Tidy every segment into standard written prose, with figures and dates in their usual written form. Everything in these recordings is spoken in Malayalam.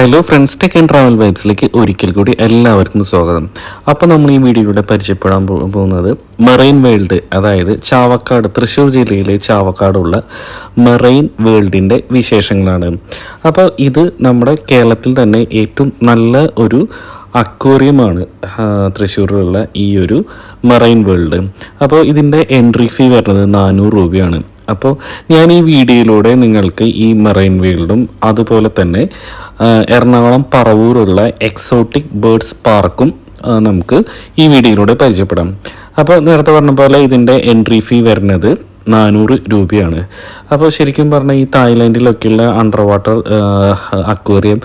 Hello friends, tech and travel വൈബ്സിലേക്ക് ഒരിക്കൽ കൂടി എല്ലാവർക്കും സ്വാഗതം. അപ്പോൾ നമ്മൾ ഈ വീഡിയോയിലൂടെ പരിചയപ്പെടാൻ പോകുന്നത് മെറൈൻ വേൾഡ്, അതായത് ചാവക്കാട്, തൃശ്ശൂർ ജില്ലയിലെ ചാവക്കാടുള്ള മെറൈൻ വേൾഡിൻ്റെ വിശേഷങ്ങളാണ്. അപ്പോൾ ഇത് നമ്മുടെ കേരളത്തിൽ തന്നെ ഏറ്റവും നല്ല ഒരു അക്വേറിയമാണ് തൃശ്ശൂരിലുള്ള ഈ ഒരു മെറൈൻ വേൾഡ്. അപ്പോൾ ഇതിൻ്റെ എൻട്രി ഫീ വരുന്നത് 400 രൂപയാണ്. അപ്പോൾ ഞാൻ ഈ വീഡിയോയിലൂടെ നിങ്ങൾക്ക് ഈ മെറൈൻ വേൾഡും അതുപോലെ തന്നെ എറണാകുളം പറവൂരുള്ള എക്സോട്ടിക് ബേർഡ്സ് പാർക്കും നമുക്ക് ഈ വീഡിയോയിലൂടെ പരിചയപ്പെടാം. അപ്പോൾ നേരത്തെ പറഞ്ഞ പോലെ ഇതിൻ്റെ എൻട്രി ഫീ വരുന്നത് 400 രൂപയാണ്. അപ്പോൾ ശരിക്കും പറഞ്ഞാൽ ഈ തായ്ലാൻഡിലൊക്കെയുള്ള അണ്ടർ വാട്ടർ അക്വേറിയം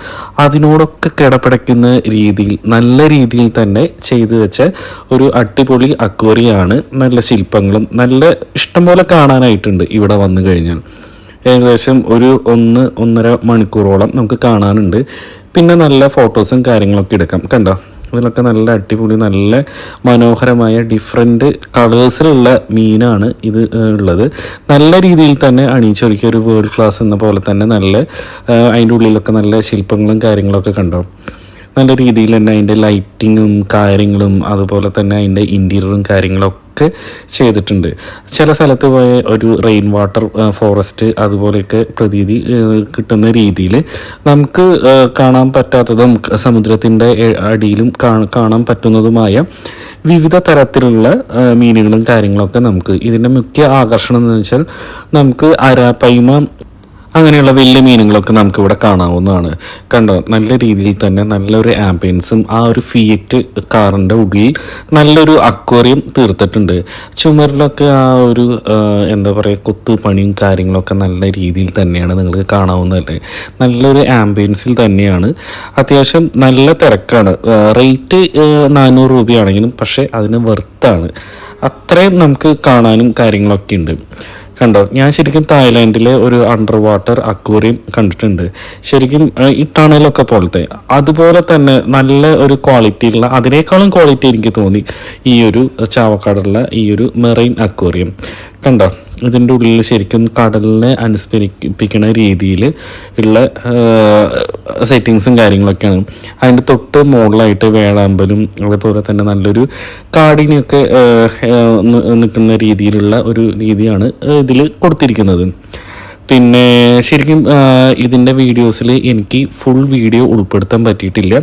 അതിനോടൊക്കെ കിടപിടയ്ക്കുന്ന രീതിയിൽ നല്ല രീതിയിൽ തന്നെ ചെയ്തു വെച്ച ഒരു അടിപൊളി അക്വേറിയമാണ്. നല്ല ശില്പങ്ങളും നല്ല ഇഷ്ടംപോലെ കാണാനായിട്ടുണ്ട് ഇവിടെ വന്നു കഴിഞ്ഞാൽ. ഏകദേശം ഒരു 1-1.5 മണിക്കൂറോളം നമുക്ക് കാണാനുണ്ട്. പിന്നെ നല്ല ഫോട്ടോസും കാര്യങ്ങളൊക്കെ എടുക്കാം. കണ്ടോ, ഇതിലൊക്കെ നല്ല അടിപൊളി നല്ല മനോഹരമായ ഡിഫറെൻറ്റ് കളേഴ്സിലുള്ള മീനാണ് ഇത് ഉള്ളത്. നല്ല രീതിയിൽ തന്നെ അണിയിച്ചൊരുക്കിയ ഒരു വേൾഡ് ക്ലാസ് എന്ന പോലെ തന്നെ നല്ല അതിൻ്റെ ഉള്ളിലൊക്കെ നല്ല ശില്പങ്ങളും കാര്യങ്ങളൊക്കെ കണ്ടോ. നല്ല രീതിയിൽ തന്നെ അതിൻ്റെ ലൈറ്റിങ്ങും കാര്യങ്ങളും അതുപോലെ തന്നെ അതിൻ്റെ ഇൻറ്റീരിയറും കാര്യങ്ങളൊക്കെ ചെയ്തിട്ടുണ്ട്. ചില സ്ഥലത്ത് പോയ ഒരു റെയിൻ വാട്ടർ ഫോറസ്റ്റ് അതുപോലെയൊക്കെ പ്രതീതി കിട്ടുന്ന രീതിയിൽ നമുക്ക് കാണാൻ പറ്റാത്തതും സമുദ്രത്തിൻ്റെ അടിയിലും കാണാൻ പറ്റുന്നതുമായ വിവിധ തരത്തിലുള്ള മീനുകളും കാര്യങ്ങളൊക്കെ നമുക്ക് ഇതിൻ്റെ മുഖ്യ ആകർഷണം എന്ന് വെച്ചാൽ നമുക്ക് അരാപ്പൈമ അങ്ങനെയുള്ള വലിയ മീനുകളൊക്കെ നമുക്കിവിടെ കാണാവുന്നതാണ്. കണ്ടോ, നല്ല രീതിയിൽ തന്നെ നല്ലൊരു ആംബിയൻസും ആ ഒരു ഫിയറ്റ് കാറിൻ്റെ ഉള്ളിൽ നല്ലൊരു അക്വേറിയം തീർത്തിട്ടുണ്ട്. ചുമരിലൊക്കെ ആ ഒരു എന്താ പറയുക കൊത്തുപണിയും കാര്യങ്ങളൊക്കെ നല്ല രീതിയിൽ തന്നെയാണ് നിങ്ങൾക്ക് കാണാവുന്നതല്ലേ. നല്ലൊരു ആംബിയൻസിൽ തന്നെയാണ്. അത്യാവശ്യം നല്ല തിരക്കാണ്. റേറ്റ് 400 രൂപയാണെങ്കിലും പക്ഷേ അതിന് വെർത്താണ്. അത്രയും നമുക്ക് കാണാനും കാര്യങ്ങളൊക്കെ ഉണ്ട്. കണ്ടോ, ഞാൻ ശരിക്കും തായ്ലാൻഡിലെ ഒരു അണ്ടർ വാട്ടർ അക്വേറിയം കണ്ടിട്ടുണ്ട്. ശരിക്കും ഈ ടണലൊക്കെ പോലത്തെ അതുപോലെ തന്നെ നല്ല ഒരു ക്വാളിറ്റിയുള്ള, അതിനേക്കാളും ക്വാളിറ്റി എനിക്ക് തോന്നി ഈ ഒരു ചാവക്കാടുള്ള ഈ ഒരു മെറൈൻ അക്വേറിയം. കണ്ടോ, ഇതിൻ്റെ ഉള്ളിൽ ശരിക്കും കടലിനെ അനുസ്മരിപ്പിക്കുന്ന രീതിയിൽ ഉള്ള സെറ്റിങ്സും കാര്യങ്ങളൊക്കെയാണ്. അതിൻ്റെ തൊട്ട് മുകളിലായിട്ട് വേഴാമ്പലും അതുപോലെ തന്നെ നല്ലൊരു കാടിനെയൊക്കെ നിൽക്കുന്ന രീതിയിലുള്ള ഒരു രീതിയാണ് ഇതിൽ കൊടുത്തിരിക്കുന്നത്. പിന്നെ ശരിക്കും ഇതിൻ്റെ വീഡിയോസിൽ എനിക്ക് ഫുൾ വീഡിയോ ഉൾപ്പെടുത്താൻ പറ്റിയിട്ടില്ല.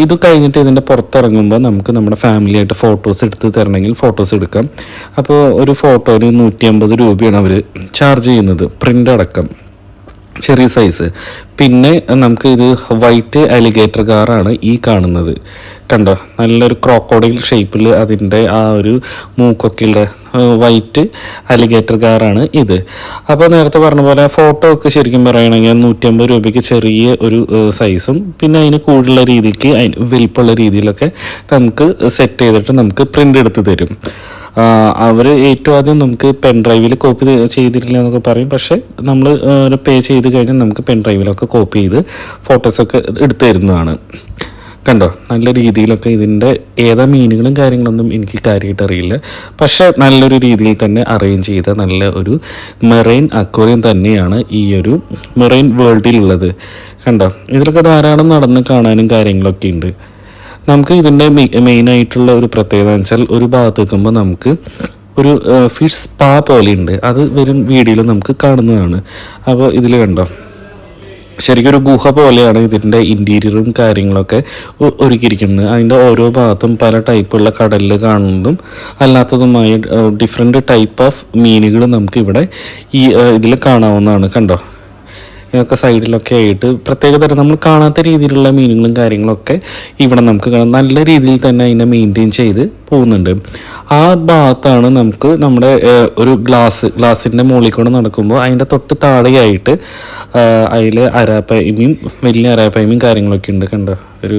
ഇത് കഴിഞ്ഞിട്ട് ഇതിൻ്റെ പുറത്തിറങ്ങുമ്പോൾ നമുക്ക് നമ്മുടെ ഫാമിലിയായിട്ട് ഫോട്ടോസ് എടുത്ത് തരണമെങ്കിൽ ഫോട്ടോസ് എടുക്കാം. അപ്പോൾ ഒരു ഫോട്ടോന് 150 രൂപയാണ് അവർ ചാർജ് ചെയ്യുന്നത്, പ്രിൻ്റ് അടക്കം, ചെറിയ സൈസ്. പിന്നെ നമുക്ക് ഇത് വൈറ്റ് അലിഗേറ്റർ കാറാണ് ഈ കാണുന്നത്. കണ്ടോ, നല്ലൊരു ക്രോക്കോഡൈൽ ഷേപ്പിൽ അതിൻ്റെ ആ ഒരു മൂക്കൊക്കെയുള്ള വൈറ്റ് അലിഗേറ്റർ കാറാണ് ഇത്. അപ്പോൾ നേരത്തെ പറഞ്ഞ പോലെ ഫോട്ടോ ഒക്കെ ശരിക്കും പറയുകയാണെങ്കിൽ 150 രൂപയ്ക്ക് ചെറിയ ഒരു സൈസും പിന്നെ അതിന് കൂടുതലുള്ള രീതിക്ക് അതിന് വലിപ്പമുള്ള രീതിയിലൊക്കെ നമുക്ക് സെറ്റ് ചെയ്തിട്ട് നമുക്ക് പ്രിൻ്റ് എടുത്ത് തരും. അവർ ഏറ്റവും ആദ്യം നമുക്ക് പെൻഡ്രൈവിൽ കോപ്പി ചെയ്തിട്ടില്ല എന്നൊക്കെ പറയും. പക്ഷേ നമ്മൾ പേ ചെയ്ത് കഴിഞ്ഞാൽ നമുക്ക് പെൻഡ്രൈവിലൊക്കെ കോപ്പി ചെയ്ത് ഫോട്ടോസൊക്കെ എടുത്തു തരുന്നതാണ്. കണ്ടോ, നല്ല രീതിയിലൊക്കെ ഇതിൻ്റെ ഏതാ മീനുകളും കാര്യങ്ങളൊന്നും എനിക്ക് കാര്യമായിട്ട് അറിയില്ല. പക്ഷേ നല്ലൊരു രീതിയിൽ തന്നെ അറേഞ്ച് ചെയ്ത നല്ല ഒരു മെറൈൻ അക്വേറിയം തന്നെയാണ് ഈ ഒരു മെറൈൻ വേൾഡിലുള്ളത്. കണ്ടോ, ഇതിലൊക്കെ ധാരാളം നടന്ന് കാണാനും കാര്യങ്ങളൊക്കെ ഉണ്ട്. നമുക്ക് ഇതിൻ്റെ മെയിനായിട്ടുള്ള ഒരു പ്രത്യേകത എന്ന് വെച്ചാൽ ഒരു ഭാഗത്ത് എത്തുമ്പോൾ നമുക്ക് ഒരു ഫിഷ് സ്പാ പോലെയുണ്ട്. അത് വരും വീഡിയോയിൽ നമുക്ക് കാണുന്നതാണ്. അപ്പോൾ ഇതിൽ കണ്ടോ, ശരിക്കും ഒരു ഗുഹ പോലെയാണ് ഇതിൻ്റെ ഇൻറ്റീരിയറും കാര്യങ്ങളൊക്കെ ഒരുക്കിയിരിക്കുന്നത്. അതിൻ്റെ ഓരോ ഭാഗത്തും പല ടൈപ്പുള്ള കടലിൽ കാണുന്നതും അല്ലാത്തതുമായ ഡിഫറെൻറ്റ് ടൈപ്പ് ഓഫ് മീനുകൾ നമുക്കിവിടെ ഈ ഇതിൽ കാണാവുന്നതാണ്. കണ്ടോ, ഇതൊക്കെ സൈഡിലൊക്കെ ആയിട്ട് പ്രത്യേകതരം നമ്മൾ കാണാത്ത രീതിയിലുള്ള മീനുകളും കാര്യങ്ങളൊക്കെ ഇവിടെ നമുക്ക് കാണാം. നല്ല രീതിയിൽ തന്നെ അതിനെ മെയിൻറ്റെയിൻ ചെയ്ത് പോകുന്നുണ്ട്. ആ ഭാഗത്താണ് നമുക്ക് നമ്മുടെ ഒരു ഗ്ലാസിൻ്റെ മുകളിൽ കൂടെ നടക്കുമ്പോൾ അതിൻ്റെ തൊട്ട് താഴെയായിട്ട് അതിൽ അരാപ്പൈമയും വലിയ അരാപ്പൈമയും കാര്യങ്ങളൊക്കെ ഉണ്ട്. കണ്ടോ, ഒരു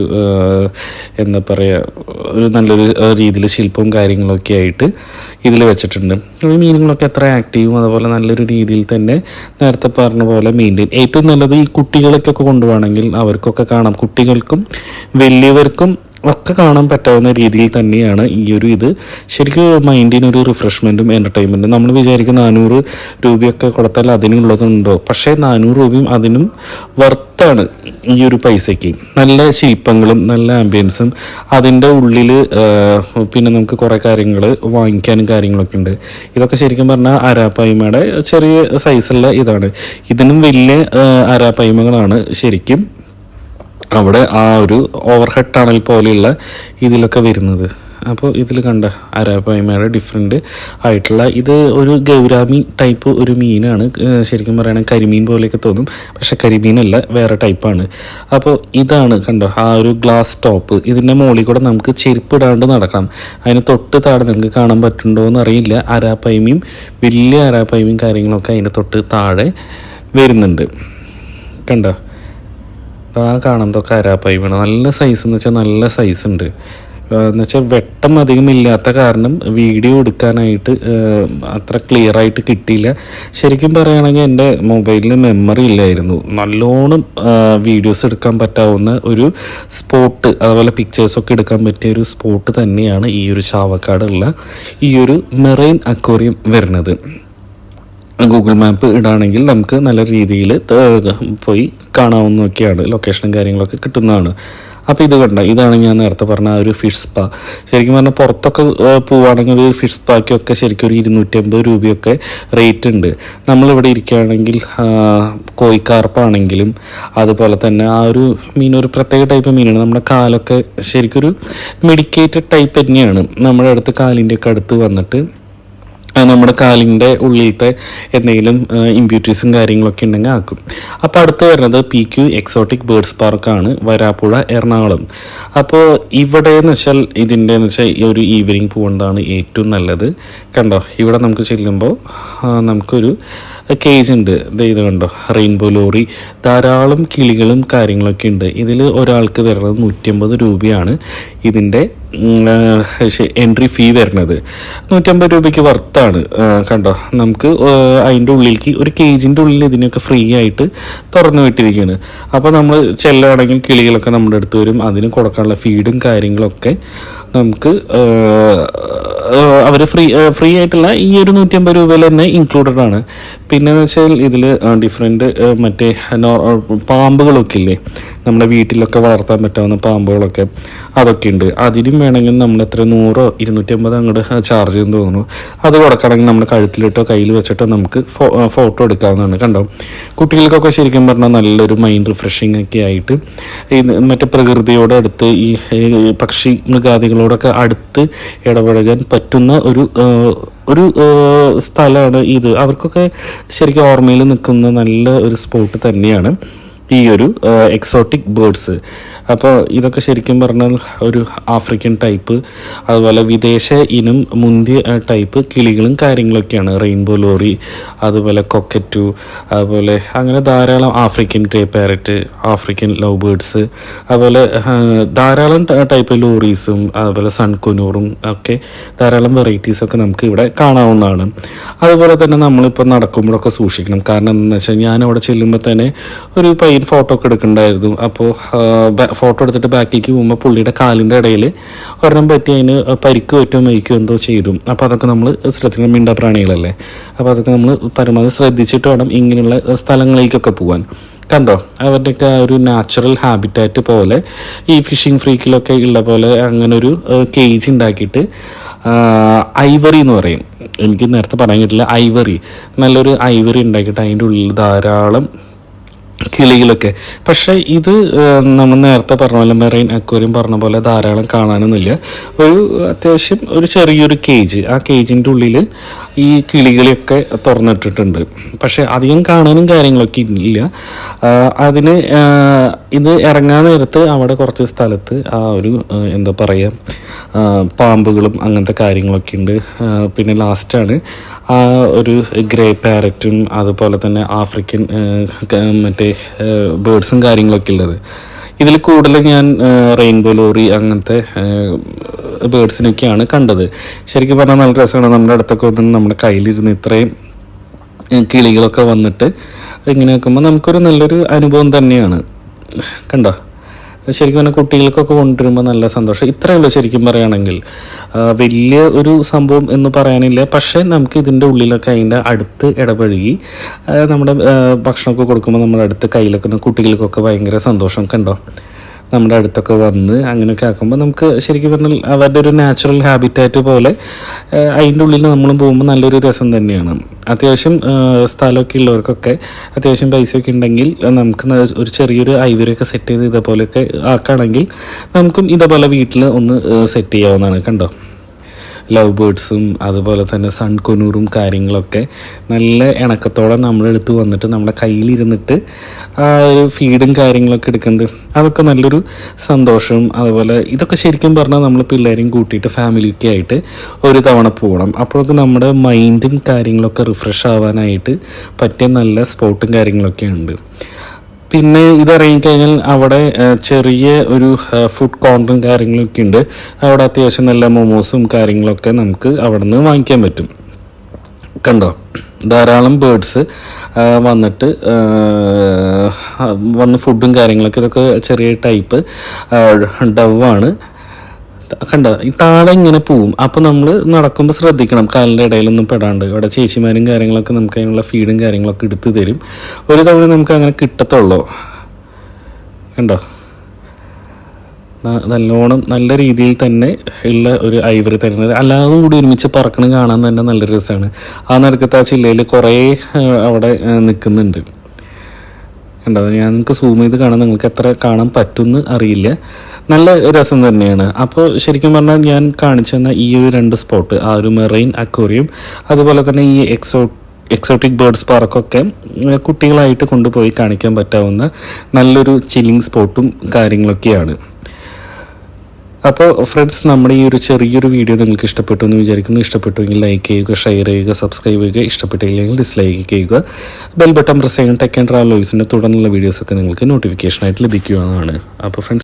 എന്താ പറയുക, ഒരു നല്ലൊരു രീതിയിൽ ശില്പവും കാര്യങ്ങളൊക്കെ ആയിട്ട് ഇതിൽ വെച്ചിട്ടുണ്ട്. ഈ മീനുകളൊക്കെ എത്ര ആക്റ്റീവും അതുപോലെ നല്ലൊരു രീതിയിൽ തന്നെ നേരത്തെ പറഞ്ഞ പോലെ മെയിൻറ്റെയിൻ. ഏറ്റവും നല്ലത് ഈ കുട്ടികളൊക്കെ കൊണ്ടുപോകണമെങ്കിൽ അവർക്കൊക്കെ കാണാം, കുട്ടികൾക്കും വലിയവർക്കും ഒക്കെ കാണാൻ പറ്റാവുന്ന രീതിയിൽ തന്നെയാണ് ഈ ഒരു ഇത്. ശരിക്കും മൈൻഡിനൊരു റിഫ്രഷ്മെൻറ്റും എൻ്റർടൈൻമെൻറ്റും. നമ്മൾ വിചാരിക്കും 400 രൂപയൊക്കെ കൊടുത്താൽ അതിനുള്ളതുണ്ടോ, പക്ഷേ 400 രൂപയും അതിനും വർത്താണ്. ഈ ഒരു പൈസയ്ക്ക്. നല്ല ശില്പങ്ങളും നല്ല ആംബിയൻസും അതിൻ്റെ ഉള്ളിൽ പിന്നെ നമുക്ക് കുറേ കാര്യങ്ങൾ വാങ്ങിക്കാനും കാര്യങ്ങളൊക്കെ ഉണ്ട്. ഇതൊക്കെ ശരിക്കും പറഞ്ഞാൽ അരാപ്പായ്മയുടെ ചെറിയ സൈസുള്ള ഇതാണ്. ഇതിനും വലിയ അരാപ്പായ്മകളാണ് ശരിക്കും അവിടെ ആ ഒരു ഓവർ ഹെഡ് ടണൽ പോലെയുള്ള ഇതിലൊക്കെ വരുന്നത്. അപ്പോൾ ഇതിൽ കണ്ട അരാപ്പായ്മയുടെ ഡിഫറെൻ്റ് ആയിട്ടുള്ള ഇത് ഒരു ഗൗരാമി ടൈപ്പ് ഒരു മീനാണ്. ശരിക്കും പറയുകയാണെങ്കിൽ കരിമീൻ പോലെയൊക്കെ തോന്നും, പക്ഷെ കരിമീനല്ല, വേറെ ടൈപ്പാണ്. അപ്പോൾ ഇതാണ് കണ്ടോ ആ ഒരു ഗ്ലാസ് ടോപ്പ്. ഇതിൻ്റെ മുകളിൽ കൂടെ നമുക്ക് ചെരുപ്പ് ഇടാണ്ട് നടക്കണം. അതിന് തൊട്ട് താഴെ നിങ്ങൾക്ക് കാണാൻ പറ്റുന്നുണ്ടോ എന്ന് അറിയില്ല, അരാപ്പായ്മയും വലിയ അരാപ്പായ്മയും കാര്യങ്ങളൊക്കെ അതിൻ്റെ തൊട്ട് താഴെ വരുന്നുണ്ട്. കണ്ടോ കാണുന്നതൊക്കെ അരാപ്പായ്മയാണ്. നല്ല സൈസ് എന്ന് വെച്ചാൽ നല്ല സൈസ് ഉണ്ട്. എന്ന് വെച്ചാൽ വെട്ടം അധികം ഇല്ലാത്ത കാരണം വീഡിയോ എടുക്കാനായിട്ട് അത്ര ക്ലിയർ ആയിട്ട് കിട്ടിയില്ല. ശരിക്കും പറയുകയാണെങ്കിൽ എൻ്റെ മൊബൈലിൽ മെമ്മറി ഇല്ലായിരുന്നു. നല്ലോണം വീഡിയോസ് എടുക്കാൻ പറ്റാവുന്ന ഒരു സ്പോട്ട്, അതുപോലെ പിക്ചേഴ്സൊക്കെ എടുക്കാൻ പറ്റിയ ഒരു സ്പോട്ട് തന്നെയാണ് ഈ ഒരു ചാവക്കാടുള്ള ഈ ഒരു മെറൈൻ അക്വേറിയം വരുന്നത്. ഗൂഗിൾ മാപ്പ് ഇടാണെങ്കിൽ നമുക്ക് നല്ല രീതിയിൽ പോയി കാണാവുന്നതൊക്കെയാണ്, ലൊക്കേഷനും കാര്യങ്ങളൊക്കെ കിട്ടുന്നതാണ്. അപ്പോൾ ഇത് കണ്ട, ഇതാണ് ഞാൻ നേരത്തെ പറഞ്ഞ ആ ഒരു ഫിഷ് സ്പാ. ശരിക്കും പറഞ്ഞാൽ പുറത്തൊക്കെ പോവുകയാണെങ്കിൽ ഒരു ഫിഷ് സ്പാക്കൊക്കെ ശരിക്കും ഒരു 250 രൂപയൊക്കെ റേറ്റ് ഉണ്ട്. നമ്മളിവിടെ ഇരിക്കുകയാണെങ്കിൽ കോഴിക്കാർപ്പാണെങ്കിലും അതുപോലെ തന്നെ ആ ഒരു മീൻ ഒരു പ്രത്യേക ടൈപ്പ് മീനാണ്. നമ്മുടെ കാലൊക്കെ ശരിക്കും ഒരു മെഡിക്കേറ്റഡ് ടൈപ്പ് തന്നെയാണ്. നമ്മുടെ അടുത്ത് കാലിൻ്റെയൊക്കെ അടുത്ത് വന്നിട്ട് നമ്മുടെ കാലിൻ്റെ ഉള്ളിലത്തെ എന്തെങ്കിലും ഇമ്പ്യൂരിറ്റീസും കാര്യങ്ങളൊക്കെ ഉണ്ടെങ്കിൽ ആക്കും. അപ്പോൾ അടുത്ത് വരുന്നത് PQ എക്സോട്ടിക് ബേർഡ്സ് പാർക്കാണ്, വരാപ്പുഴ, എറണാകുളം. അപ്പോൾ ഇവിടെ എന്ന് വെച്ചാൽ ഇതിൻ്റെ എന്ന് വെച്ചാൽ ഈ ഒരു ഈവനിങ് പോകുന്നതാണ് ഏറ്റവും നല്ലത്. കണ്ടോ ഇവിടെ നമുക്ക് ചെല്ലുമ്പോൾ നമുക്കൊരു കേജ് ഉണ്ട്. ഇത് കണ്ടോ റെയിൻബോ ലോറി, ധാരാളം കിളികളും കാര്യങ്ങളൊക്കെ ഉണ്ട്. ഇതിൽ ഒരാൾക്ക് വരുന്നത് 150 രൂപയാണ് ഇതിൻ്റെ എൻട്രി ഫീ വരുന്നത്. 150 രൂപയ്ക്ക് വർത്താണ്. കണ്ടോ നമുക്ക് അതിൻ്റെ ഉള്ളിലേക്ക് ഒരു കേജിൻ്റെ ഉള്ളിൽ ഇതിനൊക്കെ ഫ്രീ ആയിട്ട് തുറന്നു വിട്ടിരിക്കുകയാണ്. അപ്പോൾ നമ്മൾ ചെല്ലുകയാണെങ്കിൽ കിളികളൊക്കെ നമ്മുടെ അടുത്ത് വരും. അതിന് കൊടുക്കാനുള്ള ഫീഡും കാര്യങ്ങളൊക്കെ നമുക്ക് അവർ ഫ്രീ ആയിട്ടുള്ള ഈ ഒരു 150 രൂപയിൽ തന്നെ ഇൻക്ലൂഡഡ് ആണ്. പിന്നെന്ന് വെച്ചാൽ ഇതിൽ ഡിഫറെൻറ്റ് മറ്റേ പാമ്പുകളൊക്കെ ഇല്ലേ, നമ്മുടെ വീട്ടിലൊക്കെ വളർത്താൻ പറ്റാവുന്ന പാമ്പുകളൊക്കെ അതൊക്കെ ഉണ്ട്. അതിനും വേണമെങ്കിൽ നമ്മൾ എത്ര 100 250 അങ്ങോട്ട് ചാർജ് ചെയ്യുന്നു തോന്നുന്നു. അത് കൊടുക്കണമെങ്കിൽ നമ്മുടെ കഴുത്തിലിട്ടോ കയ്യിൽ വെച്ചിട്ടോ നമുക്ക് ഫോട്ടോ എടുക്കാവുന്നതാണ്. കണ്ടോ കുട്ടികൾക്കൊക്കെ ശരിക്കും പറഞ്ഞാൽ നല്ലൊരു മൈൻഡ് റിഫ്രഷിങ് ഒക്കെ ആയിട്ട് മറ്റേ പ്രകൃതിയോട് അടുത്ത് ഈ പക്ഷി മൃഗാദികളോടൊക്കെ അടുത്ത് ഇടപഴകാൻ പറ്റുന്ന ഒരു സ്ഥലമാണ് ഇത്. അവർക്കൊക്കെ ശരിക്കും ഓർമ്മയിൽ നിൽക്കുന്ന നല്ല ഒരു സ്പോട്ട് തന്നെയാണ് ഈ ഒരു എക്സോട്ടിക് ബേർഡ്സ്. അപ്പോൾ ഇതൊക്കെ ശരിക്കും പറഞ്ഞാൽ ഒരു ആഫ്രിക്കൻ ടൈപ്പ്, അതുപോലെ വിദേശ ഇനം മുന്തിയ ടൈപ്പ് കിളികളും കാര്യങ്ങളൊക്കെയാണ്. റെയിൻബോ ലോറി, അതുപോലെ കൊക്കറ്റു, അതുപോലെ അങ്ങനെ ധാരാളം African grey parrot, African love birds, അതുപോലെ ധാരാളം ടൈപ്പ് ലോറീസും അതുപോലെ സൺകുനൂറും ഒക്കെ ധാരാളം വെറൈറ്റീസൊക്കെ നമുക്ക് ഇവിടെ കാണാവുന്നതാണ്. അതുപോലെ തന്നെ നമ്മളിപ്പോൾ നടക്കുമ്പോഴൊക്കെ സൂക്ഷിക്കണം. കാരണം എന്താണെന്ന് വെച്ചാൽ ഞാനവിടെ ചെല്ലുമ്പോൾ തന്നെ ഒരു പയ്യൻ ഫോട്ടോ ഒക്കെ എടുക്കുന്നുണ്ടായിരുന്നു. അപ്പോൾ ഫോട്ടോ എടുത്തിട്ട് ബാക്കിലേക്ക് പോകുമ്പോൾ പുള്ളിയുടെ കാലിൻ്റെ ഇടയിൽ ഒരെണ്ണം പറ്റി അതിന് പരിക്ക് പറ്റുമോ മരിക്കുമോ എന്തോ ചെയ്തു. അപ്പോൾ അതൊക്കെ നമ്മൾ ശ്രദ്ധിക്കണം, മിണ്ടപ്രാണികളല്ലേ. അപ്പോൾ അതൊക്കെ നമ്മൾ പരമാവധി ശ്രദ്ധിച്ചിട്ട് വേണം ഇങ്ങനെയുള്ള സ്ഥലങ്ങളിലേക്കൊക്കെ പോകാൻ. കണ്ടോ അവരുടെയൊക്കെ ആ ഒരു നാച്ചുറൽ ഹാബിറ്റാറ്റ് പോലെ ഈ ഫിഷിംഗ് ഫ്രീക്കിലൊക്കെ ഉള്ള പോലെ അങ്ങനെ ഒരു കേജ് ഉണ്ടാക്കിയിട്ട് ഐവറി എന്ന് പറയും, എനിക്ക് നേരത്തെ പറയാൻ കിട്ടില്ല, ഐവറി, നല്ലൊരു ഐവറി ഉണ്ടാക്കിയിട്ട് അതിൻ്റെ ഉള്ളിൽ ധാരാളം കിളികളൊക്കെ. പക്ഷേ ഇത് നമ്മൾ നേരത്തെ പറഞ്ഞ പോലെ മെറൈൻ അക്വേറിയം പറഞ്ഞ പോലെ ധാരാളം കാണാനൊന്നുമില്ല. ഒരു അത്യാവശ്യം ഒരു ചെറിയൊരു കേജ്, ആ കേജിൻ്റെ ഉള്ളിൽ ഈ കിളികളെയൊക്കെ തുറന്നിട്ടിട്ടുണ്ട്. പക്ഷേ അധികം കാണാനും കാര്യങ്ങളൊക്കെ ഇല്ല. അതിന് ഇത് ഇറങ്ങാൻ നേരത്ത് അവിടെ കുറച്ച് സ്ഥലത്ത് ആ ഒരു എന്താ പറയുക പാമ്പുകളും അങ്ങനത്തെ കാര്യങ്ങളൊക്കെ ഉണ്ട്. പിന്നെ ലാസ്റ്റാണ് ആ ഒരു ഗ്രേ പാരറ്റും അതുപോലെ തന്നെ ആഫ്രിക്കൻ മറ്റേ ബേർഡ്സും കാര്യങ്ങളൊക്കെ ഉള്ളത്. ഇതിൽ കൂടുതൽ ഞാൻ റെയിൻബോ ലോറി അങ്ങനത്തെ ബേർഡ്സിനൊക്കെയാണ് കണ്ടത്. ശരിക്കും പറഞ്ഞാൽ നല്ല രസമാണ്. നമ്മുടെ അടുത്തൊക്കെ വന്ന് നമ്മുടെ കയ്യിലിരുന്ന് ഇത്രയും കിളികളൊക്കെ വന്നിട്ട് ഇങ്ങനെ വെക്കുമ്പോൾ നമുക്കൊരു നല്ലൊരു അനുഭവം തന്നെയാണ്. കണ്ടോ ശരിക്കും പറഞ്ഞാൽ കുട്ടികൾക്കൊക്കെ കൊണ്ടുവരുമ്പോൾ നല്ല സന്തോഷം. ഇത്രയേ ഉള്ളൂ ശരിക്കും പറയുകയാണെങ്കിൽ. വലിയ ഒരു സംഭവം എന്ന് പറയാനില്ല. പക്ഷേ നമുക്ക് ഇതിൻ്റെ ഉള്ളിലൊക്കെ അതിൻ്റെ അടുത്ത് ഇടപഴകി നമ്മുടെ ഭക്ഷണമൊക്കെ കൊടുക്കുമ്പോൾ നമ്മുടെ അടുത്ത് കയ്യിലൊക്കെ കുട്ടികൾക്കൊക്കെ ഭയങ്കര സന്തോഷം. കണ്ടോ, നമ്മുടെ അടുത്തൊക്കെ വന്ന് അങ്ങനെയൊക്കെ ആക്കുമ്പോൾ നമുക്ക് ശരിക്കും പറഞ്ഞാൽ അവരുടെ ഒരു നാച്ചുറൽ ഹാബിറ്റാറ്റ് പോലെ അതിൻ്റെ ഉള്ളിൽ നമ്മളും പോകുമ്പോൾ നല്ലൊരു രസം തന്നെയാണ്. അത്യാവശ്യം സ്ഥലമൊക്കെ ഉള്ളവർക്കൊക്കെ അത്യാവശ്യം പൈസയൊക്കെ ഉണ്ടെങ്കിൽ നമുക്ക് ഒരു ചെറിയൊരു ഐവറിയൊക്കെ സെറ്റ് ചെയ്ത് ഇതേപോലെയൊക്കെ ആക്കുകയാണെങ്കിൽ നമുക്കും ഇതേപോലെ വീട്ടിൽ ഒന്ന് സെറ്റ് ചെയ്യാവുന്നതാണ്. കണ്ടോ, ലവ് ബേർഡ്സും അതുപോലെ തന്നെ സൺകൊനൂറും കാര്യങ്ങളൊക്കെ നല്ല ഇണക്കത്തോടെ നമ്മളെടുത്ത് വന്നിട്ട് നമ്മുടെ കയ്യിലിരുന്നിട്ട് ആ ഒരു ഫീഡും കാര്യങ്ങളൊക്കെ എടുക്കുന്നത് അതൊക്കെ നല്ലൊരു സന്തോഷവും. അതുപോലെ ഇതൊക്കെ ശരിക്കും പറഞ്ഞാൽ നമ്മൾ പിള്ളേരെയും കൂട്ടിയിട്ട് ഫാമിലിയൊക്കെ ആയിട്ട് ഒരു തവണ പോകണം. അപ്പോഴൊക്കെ നമ്മുടെ മൈൻഡും കാര്യങ്ങളൊക്കെ റിഫ്രഷ് ആവാനായിട്ട് പറ്റിയ നല്ല സ്പോട്ടും കാര്യങ്ങളൊക്കെ ഉണ്ട്. പിന്നെ ഇതിറങ്ങിക്കഴിഞ്ഞാൽ അവിടെ ചെറിയ ഒരു ഫുഡ് കോർണറും കാര്യങ്ങളൊക്കെ ഉണ്ട്. അവിടെ അത്യാവശ്യം നല്ല മൊമോസും കാര്യങ്ങളൊക്കെ നമുക്ക് അവിടെ നിന്ന് വാങ്ങിക്കാൻ പറ്റും. കണ്ടോ, ധാരാളം ബേർഡ്സ് വന്നിട്ട് വന്ന് ഫുഡും കാര്യങ്ങളൊക്കെ, ഇതൊക്കെ ചെറിയ ടൈപ്പ് ഡവാണ്. കണ്ടോ, ഈ താഴെ ഇങ്ങനെ പോവും. അപ്പോൾ നമ്മൾ നടക്കുമ്പോൾ ശ്രദ്ധിക്കണം കാലിൻ്റെ ഇടയിലൊന്നും പെടാണ്ട്. ഇവിടെ ചേച്ചിമാരും കാര്യങ്ങളൊക്കെ നമുക്ക് അതിനുള്ള ഫീഡും കാര്യങ്ങളൊക്കെ എടുത്തു തരും. ഒരു തവണ നമുക്ക് അങ്ങനെ കിട്ടത്തുള്ളൂ. കണ്ടോ, നല്ലോണം നല്ല രീതിയിൽ തന്നെ ഉള്ള ഒരു ഐവറി തരുന്നത്. അല്ലാതും കൂടി ഒരുമിച്ച് പറക്കണം കാണാൻ തന്നെ നല്ല രസമാണ്. ആ നടുക്കത്തെ ആ ചില്ലയിൽ കുറേ അവിടെ നിൽക്കുന്നുണ്ട്. കണ്ടോ, ഞാൻ നിങ്ങൾക്ക് സൂം ചെയ്ത് കാണാൻ നിങ്ങൾക്ക് എത്ര കാണാൻ പറ്റുമെന്ന് അറിയില്ല. നല്ല രസം തന്നെയാണ്. അപ്പോൾ ശരിക്കും പറഞ്ഞാൽ ഞാൻ കാണിച്ചു തന്ന ഈ ഒരു 2 സ്പോട്ട്, ആ ഒരു മെറൈൻ അക്വേറിയം അതുപോലെ തന്നെ ഈ എക്സോട്ടിക് ബേർഡ്സ് പാർക്കൊക്കെ കുട്ടികളായിട്ട് കൊണ്ടുപോയി കാണിക്കാൻ പറ്റാവുന്ന നല്ലൊരു ചില്ലിങ് സ്പോട്ടും കാര്യങ്ങളൊക്കെയാണ്. അപ്പോൾ ഫ്രണ്ട്സ്, നമ്മുടെ ഈ ഒരു ചെറിയൊരു വീഡിയോ നിങ്ങൾക്ക് ഇഷ്ടപ്പെട്ടു എന്ന് വിചാരിക്കുന്നു. ഇഷ്ടപ്പെട്ടുവെങ്കിൽ ലൈക്ക് ചെയ്യുക, ഷെയർ ചെയ്യുക, സബ്സ്ക്രൈബ് ചെയ്യുക. ഇഷ്ടപ്പെട്ടില്ലെങ്കിൽ ഡിസ്ലൈക്ക് ചെയ്യുക. ബെൽ ബട്ടൺ പ്രസ് ചെയ്യുക. ടെക് ആൻഡ് ട്രാവൽ വോയിസിൻ്റെ തുടർന്നുള്ള വീഡിയോസൊക്കെ നിങ്ങൾക്ക് നോട്ടിഫിക്കേഷനായിട്ട് ലഭിക്കുന്നതാണ്. അപ്പോൾ ഫ്രണ്ട്സ്,